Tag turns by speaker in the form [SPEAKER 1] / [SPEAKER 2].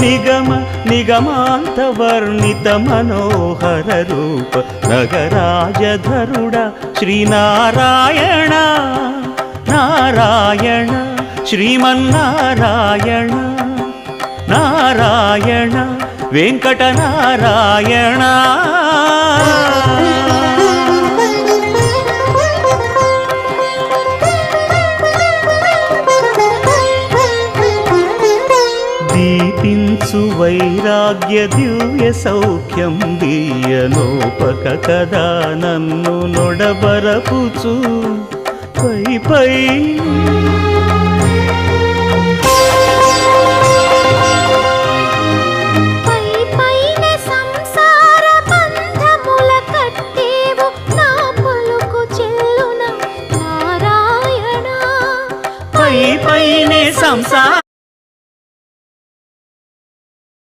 [SPEAKER 1] నిగమ నిగమాంత వర్ణిత మనోహర రూప నగరాజధరుడ శ్రీనారాయణ నారాయణ శ్రీమన్నారాయణ నారాయణ వెంకటనారాయణ. దీపించు వైరాగ్య దివ్య సౌఖ్యం దీయనోపక కదా నన్ను నొడబరపుచు పై పై